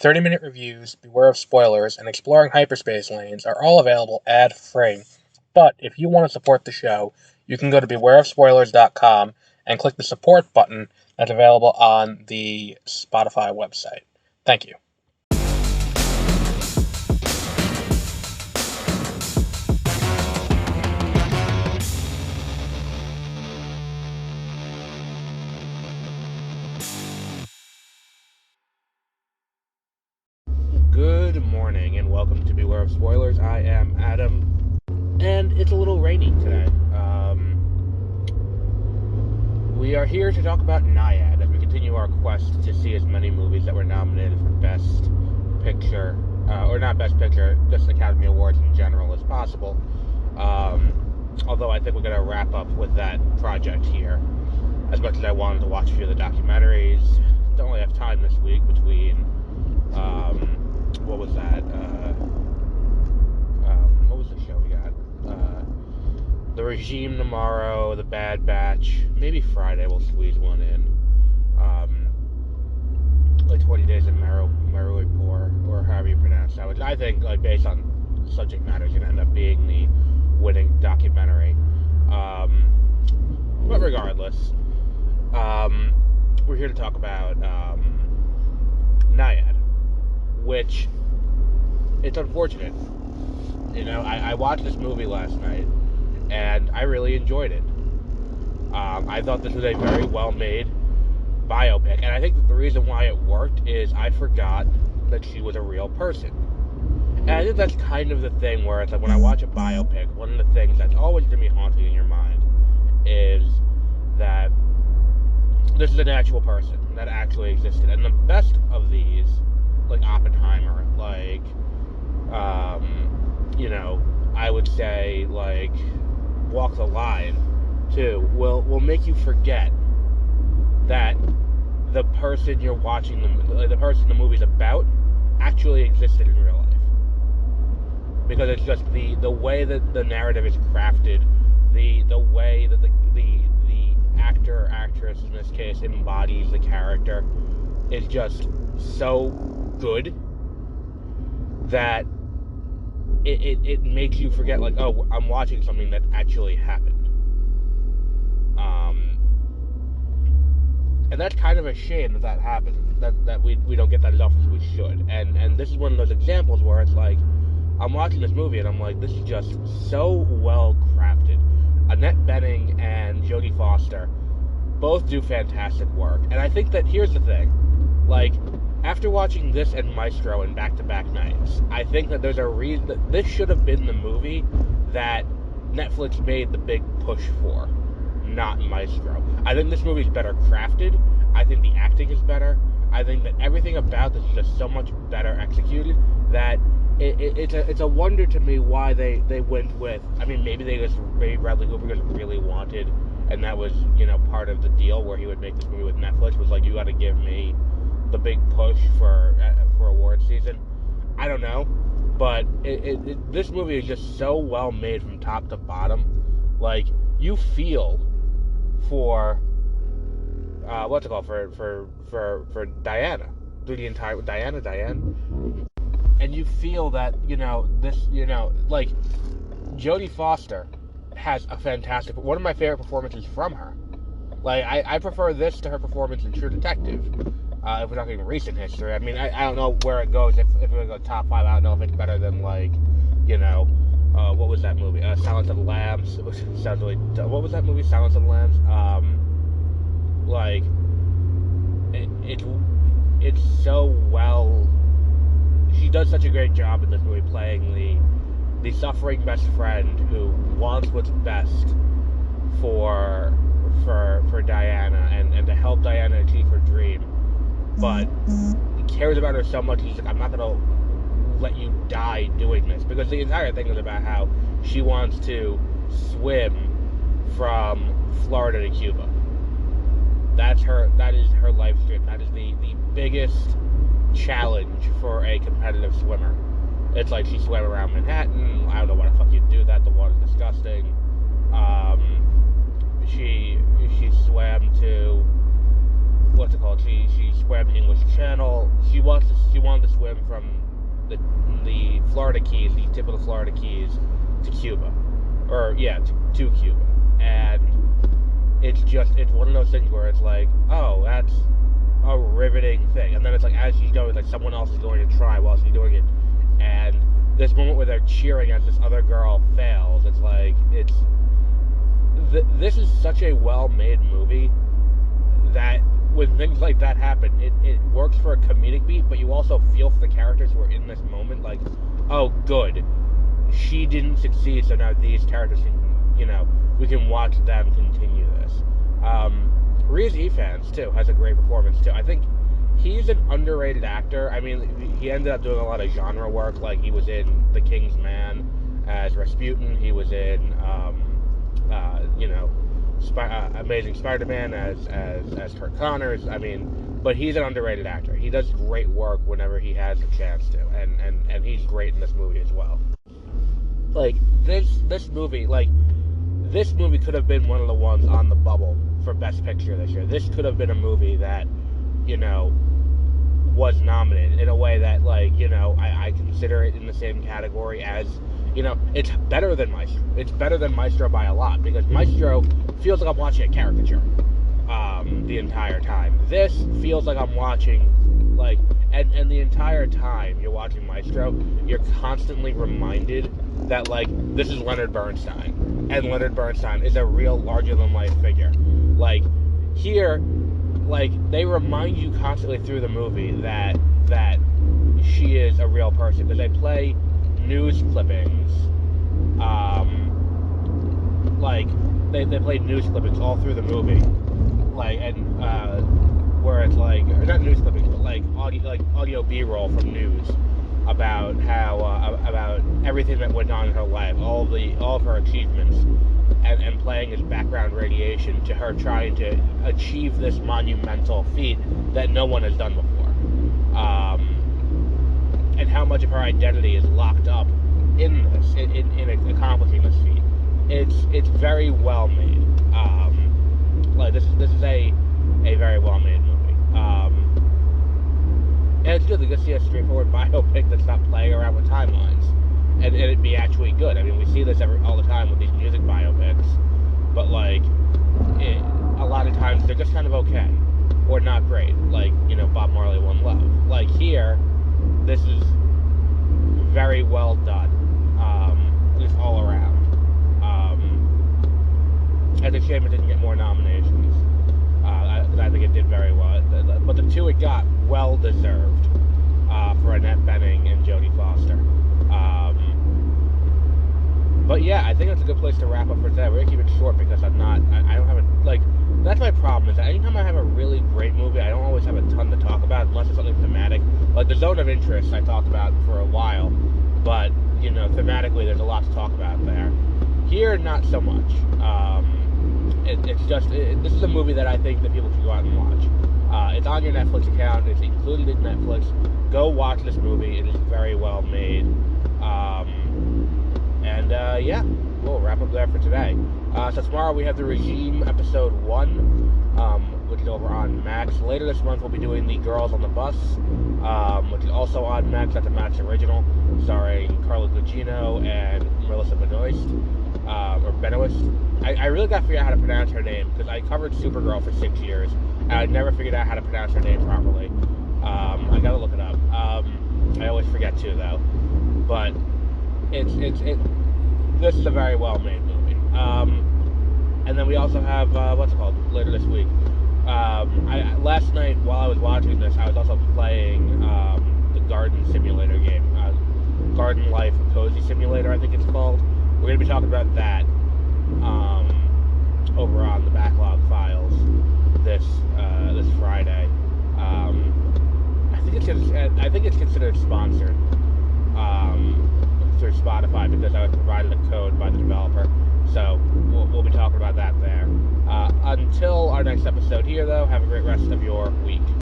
30-minute reviews, beware of spoilers, and exploring hyperspace lanes are all available ad-free. But if you want to support the show, you can go to bewareofspoilers.com and click the support button that's available on the Spotify website. Thank you. Good morning and welcome to Beware of Spoilers. I am Adam, and it's a little rainy today. We are here to talk about Nyad as we continue our quest to see as many movies that were nominated for Best Picture, or not Best Picture, just Academy Awards in general as possible. Although I think we're going to wrap up with that project here. As much as I wanted to watch a few of the documentaries, don't really have time this week between, what was that? What was the show we got? The Regime tomorrow, The Bad Batch. Maybe Friday we'll squeeze one in. Like 20 Days in Maripur, or however you pronounce that, which I think, like, based on subject matter, is going to end up being the winning documentary. But regardless, we're here to talk about Nyad, which, it's unfortunate. You know, I watched this movie last night, and I really enjoyed it. I thought this was a very well-made biopic, and I think that the reason why it worked is I forgot that she was a real person. And I think that's kind of the thing where it's like, when I watch a biopic, one of the things that's always going to be haunting in your mind is that this is an actual person that actually existed. And the best of these, like Oppenheimer, like, I would say, like, Walk the Line, too, will make you forget that the person you're watching, the person the movie's about, actually existed in real life. Because it's just the way that the narrative is crafted, the way that the actor or actress in this case embodies the character is just so good that it makes you forget, like, oh, I'm watching something that actually happened. And that's kind of a shame that happened, that we don't get that as often as we should. And this is one of those examples where it's like, I'm watching this movie and I'm like, this is just so well crafted. Annette Bening and Jodie Foster both do fantastic work. And I think that, here's the thing, like, after watching this and Maestro in back-to-back nights, I think that there's a reason that this should have been the movie that Netflix made the big push for, not Maestro. I think this movie is better crafted. I think the acting is better. I think that everything about this is just so much better executed that it's a wonder to me why they went with, I mean, maybe Bradley Cooper just really wanted, and that was, part of the deal where he would make this movie with Netflix, was like, you got to give me the big push for award season. I don't know, but this movie is just so well made from top to bottom. Like, you feel for what's it called, for Diana through the entire Diane, and you feel that like, Jodie Foster has a fantastic, one of my favorite performances from her. Like, I prefer this to her performance in True Detective. If we're talking recent history, I mean, I don't know where it goes. If we're going to go top 5, I don't know if it's better than, like, what was that movie? Silence of the Lambs. Sounds really dumb. What was that movie? Silence of the Lambs? Like, it's so well. She does such a great job in this movie playing the suffering best friend who wants what's best for Diana and to help Diana achieve her dream, but he cares about her so much, he's like, I'm not going to let you die doing this, because the entire thing is about how she wants to swim from Florida to Cuba. That is her life dream. That is the biggest challenge for a competitive swimmer. It's like, she swam around Manhattan. I don't know why the fuck you'd do that. The water's disgusting. She swam to what's it called? She swam the English Channel. She wanted to swim from the Florida Keys, the tip of the Florida Keys, to Cuba, or yeah, to Cuba, and it's one of those things where it's like, oh, that's a riveting thing, and then it's like as she's going, like someone else is going to try while she's doing it, and this moment where they're cheering as this other girl fails, it's like this is such a well-made movie that when things like that happen, it works for a comedic beat, but you also feel for the characters who are in this moment, like, oh, good, she didn't succeed, so now these characters can, we can watch them continue this. Rhys Ifans, too, has a great performance, too. I think he's an underrated actor. I mean, he ended up doing a lot of genre work, like he was in The King's Man as Rasputin, he was in, Amazing Spider-Man as Kurt Connors. I mean, but he's an underrated actor. He does great work whenever he has a chance to, and he's great in this movie as well. Like, this movie could have been one of the ones on the bubble for Best Picture this year. This could have been a movie that, was nominated in a way that, like, I consider it in the same category as, it's better than Maestro. It's better than Maestro by a lot, because Maestro feels like I'm watching a caricature the entire time. This feels like I'm watching, like, and the entire time you're watching Maestro, you're constantly reminded that, like, this is Leonard Bernstein, and Leonard Bernstein is a real larger-than-life figure. Like, here, like, they remind you constantly through the movie that she is a real person, because they play news clippings, like, they play news clippings all through the movie, like, and, where it's like, or not news clippings, but like audio B-roll from news about how, about everything that went on in her life, all of her achievements, and playing as background radiation to her trying to achieve this monumental feat that no one has done before. And how much of her identity is locked up in this, in accomplishing this feat. It's very well made. Like, this is a very well made movie. And it's good to see a straightforward biopic that's not playing around with timelines, and it be actually good. I mean, we see this all the time with these music biopics, but like, a lot of times they're just kind of okay, or not great. Like, Bob Marley, One Love. Like, here, this is very well done, just all around. And it's a shame it didn't get more nominations. I think it did very well. But the two it got, well deserved, for Annette Bening and Jodie Foster. But yeah, I think that's a good place to wrap up for today. We're gonna keep it short because I don't have that's my problem, is that anytime I have a really great movie, I don't always have a ton to talk about unless it's something thematic. Like The Zone of Interest I talked about for a while, but, thematically there's a lot to talk about there. Here, not so much. This is a movie that I think that people should go out and watch. It's on your Netflix account. It's included in Netflix. Go watch this movie. It is very well made. Yeah, we'll wrap up there for today. So tomorrow we have The Regime Episode 1, which is over on Max. Later this month we'll be doing The Girls on the Bus, which is also on Max. That's a Max original, starring Carla Gugino and Melissa Benoist. Or Benoist. I really got to figure out how to pronounce her name, because I covered Supergirl for 6 years, and I never figured out how to pronounce her name properly. I gotta look it up. I always forget to, though. But this is a very well-made movie. And then we also have, later this week. Last night, while I was watching this, I was also playing the Garden Simulator game. Garden Life Cozy Simulator, I think it's called. We're going to be talking about that over on the Backlog Files this Friday. I think it's considered sponsored through Spotify, because I was provided a code by the developer. So we'll be talking about that there. Until our next episode here, though, have a great rest of your week.